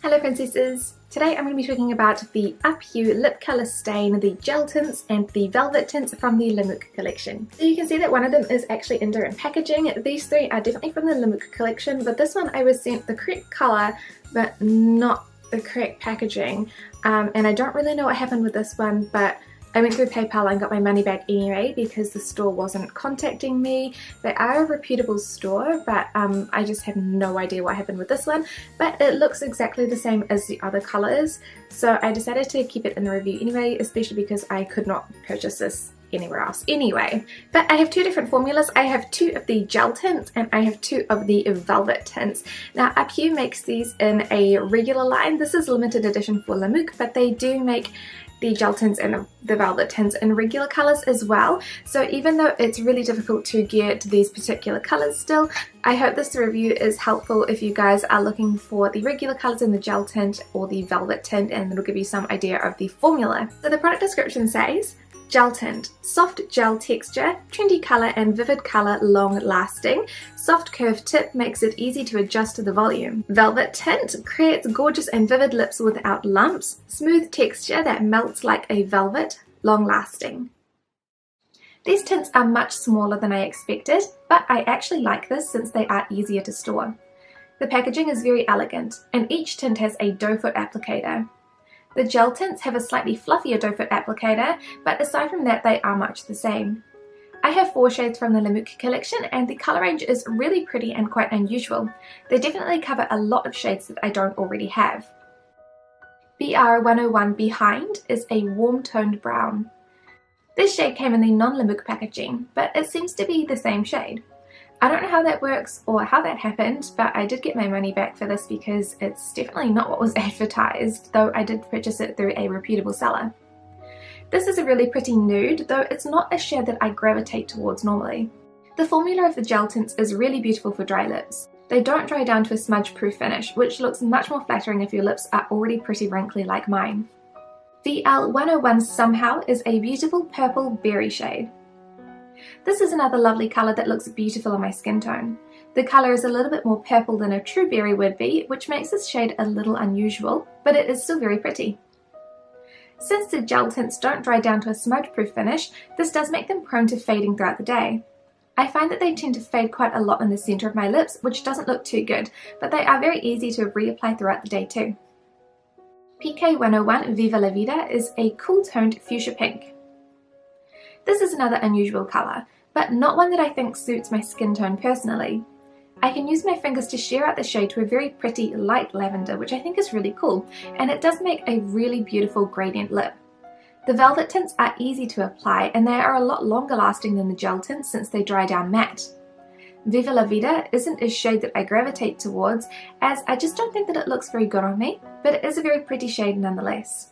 Hello princesses! Today I'm going to be talking about the Untitled lip colour stain, the gel tints and the velvet tints from the Lamuqe collection. So you can see that one of them is actually in different packaging. These three are definitely from the Lamuqe collection, but this one I was sent the correct colour but not the correct packaging. And I don't really know what happened with this one, but I went through PayPal and got my money back anyway because the store wasn't contacting me. They are a reputable store, but I just have no idea what happened with this one. But it looks exactly the same as the other colours, so I decided to keep it in the review anyway, especially because I could not purchase this anywhere else anyway. But I have two different formulas. I have two of the gel tints and I have two of the velvet tints. Now Untitled makes these in a regular line. This is limited edition for Lamuqe, but they do make the gel tints and the velvet tints in regular colours as well. So even though it's really difficult to get these particular colours still, I hope this review is helpful if you guys are looking for the regular colours in the gel tint or the velvet tint, and it'll give you some idea of the formula. So the product description says, gel tint, soft gel texture, trendy colour and vivid colour, long lasting. Soft curved tip makes it easy to adjust to the volume. Velvet tint creates gorgeous and vivid lips without lumps. Smooth texture that melts like a velvet, long lasting. These tints are much smaller than I expected, but I actually like this since they are easier to store. The packaging is very elegant and each tint has a doe foot applicator. The gel tints have a slightly fluffier doe foot applicator, but aside from that they are much the same. I have 4 shades from the Lamuqe collection and the colour range is really pretty and quite unusual. They definitely cover a lot of shades that I don't already have. BR101 Behind is a warm toned brown. This shade came in the non-Lamuqe packaging, but it seems to be the same shade. I don't know how that works or how that happened, but I did get my money back for this because it's definitely not what was advertised, though I did purchase it through a reputable seller. This is a really pretty nude, though it's not a shade that I gravitate towards normally. The formula of the gel tints is really beautiful for dry lips. They don't dry down to a smudge-proof finish, which looks much more flattering if your lips are already pretty wrinkly like mine. VL101 Somehow is a beautiful purple berry shade. This is another lovely colour that looks beautiful on my skin tone. The colour is a little bit more purple than a true berry would be, which makes this shade a little unusual, but it is still very pretty. Since the gel tints don't dry down to a smudge-proof finish, this does make them prone to fading throughout the day. I find that they tend to fade quite a lot in the centre of my lips, which doesn't look too good, but they are very easy to reapply throughout the day too. PK101 Viva La Vida is a cool-toned fuchsia pink. This is another unusual colour, but not one that I think suits my skin tone personally. I can use my fingers to sheer out the shade to a very pretty light lavender, which I think is really cool, and it does make a really beautiful gradient lip. The velvet tints are easy to apply and they are a lot longer lasting than the gel tints since they dry down matte. Viva La Vida isn't a shade that I gravitate towards, as I just don't think that it looks very good on me, but it is a very pretty shade nonetheless.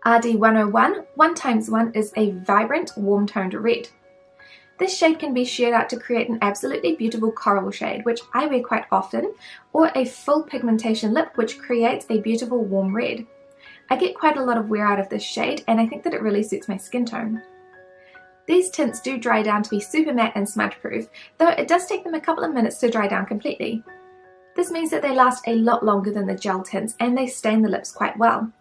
RD101 1x1 is a vibrant, warm-toned red. This shade can be sheared out to create an absolutely beautiful coral shade, which I wear quite often, or a full pigmentation lip which creates a beautiful warm red. I get quite a lot of wear out of this shade and I think that it really suits my skin tone. These tints do dry down to be super matte and smudge proof, though it does take them a couple of minutes to dry down completely. This means that they last a lot longer than the gel tints and they stain the lips quite well.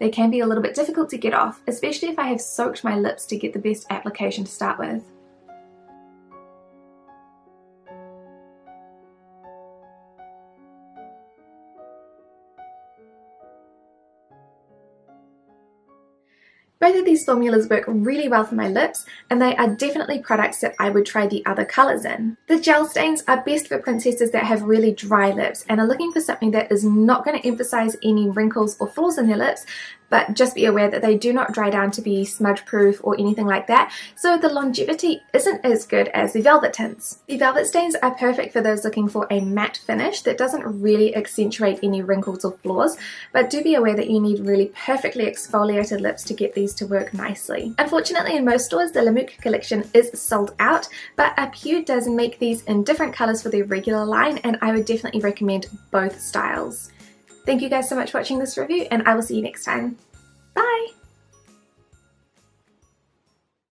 They can be a little bit difficult to get off, especially if I have soaked my lips to get the best application to start with. Both of these formulas work really well for my lips, and they are definitely products that I would try the other colours in. The gel stains are best for princesses that have really dry lips and are looking for something that is not going to emphasise any wrinkles or flaws in their lips, but just be aware that they do not dry down to be smudge proof or anything like that, so the longevity isn't as good as the velvet tints. The velvet stains are perfect for those looking for a matte finish that doesn't really accentuate any wrinkles or flaws, but do be aware that you need really perfectly exfoliated lips to get these to work nicely. Unfortunately, in most stores the Lamuqe collection is sold out, but Untitled does make these in different colours for their regular line, and I would definitely recommend both styles. Thank you guys so much for watching this review, and I will see you next time. Bye!